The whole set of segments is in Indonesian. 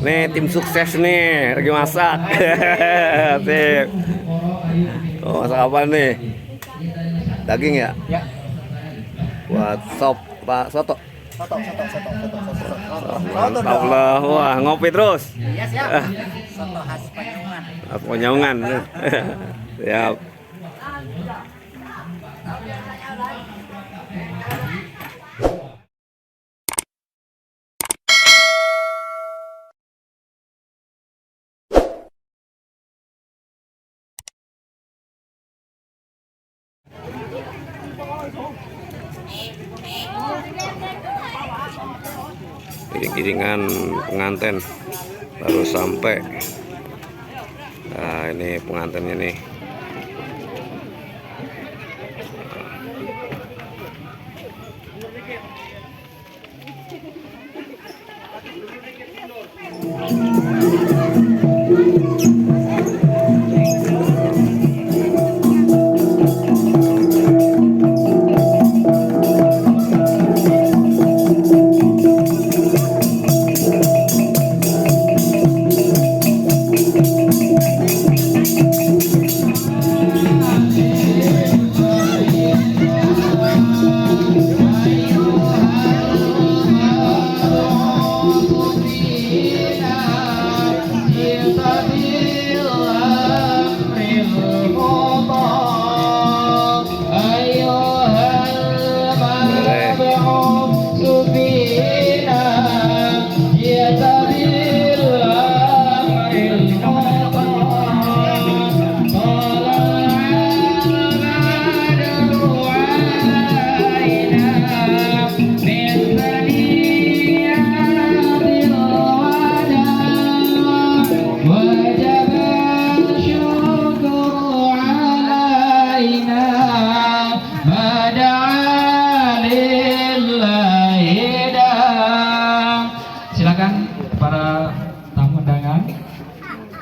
Nih tim sukses nih lagi masak. Sip. Oh, masak apa nih? Daging ya? Ya. Buat sop Pak soto. Soto. Mantap lah. Wah, ngopi terus. Iya, siap. Soto khas Penyungan. Penyongan. Siap. Iring-iringan pengantin baru sampai. Nah, ini pengantinnya nih.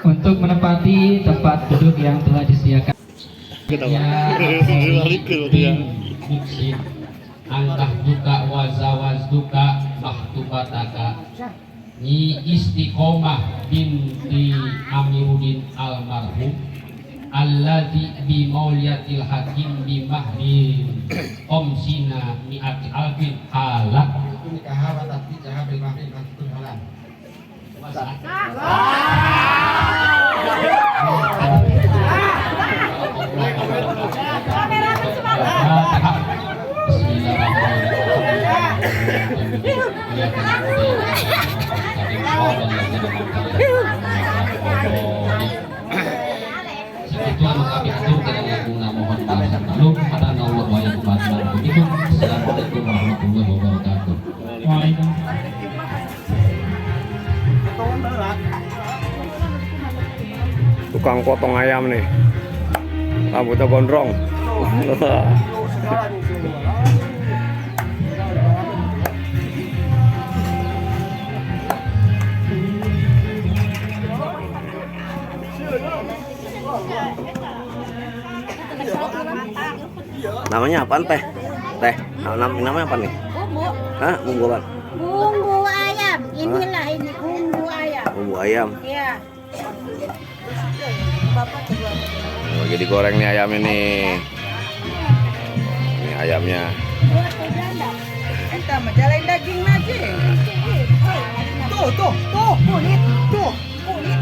Untuk menempati tempat duduk yang telah disediakan. Angkah duka wazawaz duka mahtubataka Nyi Istiqomah binti Amiruddin almarhum alladzi bi mauliyatil hakim bi mahri omsina mi'ati alfin halak nikaha wa tatbiqaha bil mahri maktun halal. Sebituan kami aturkan laguna mohon balasan maklum pada Allah wa yakubatkan begitu. Assalamualaikum warahmatullahi wabarakatuh. Waalaikumsalam. Tukang potong ayam nih, rambutnya gondrong. Namanya apa teh? Teh, namanya apa nih? Bumbu. Hah, bumbu apa? Bumbu ayam. Inilah ini bumbu ayam. Bumbu ayam. Iya. Oh, jadi goreng nih ayamnya nih. Ini ayamnya. Kita menjalain daging aja. Tuh, kulit, kulit.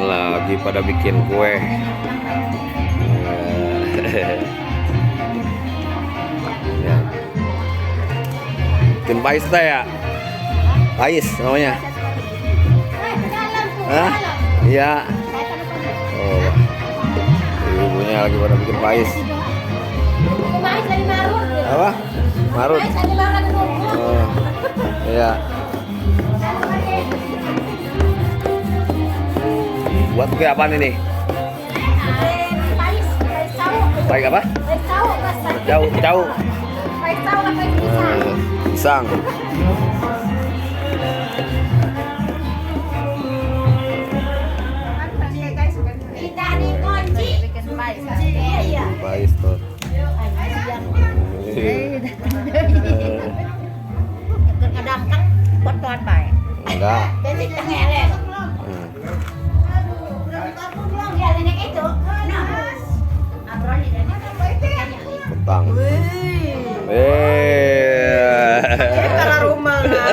Lagi pada bikin kue. Ya. Bikin pais teh ya? Pais namanya. Hah? Iya. Oh. Ibunya lagi pada bikin pais. Apa? Marut. Oh. Iya. Buat kue apaan ini? Baik apa? Jauh. Pisang. Pais tuh. Kadang kan fotoan baik. Enggak. Jadi tengelek. Hmm. Ya nenek itu. Nah. Abron di nenek. Petang. Wih. Eh. Kalau rumah lah.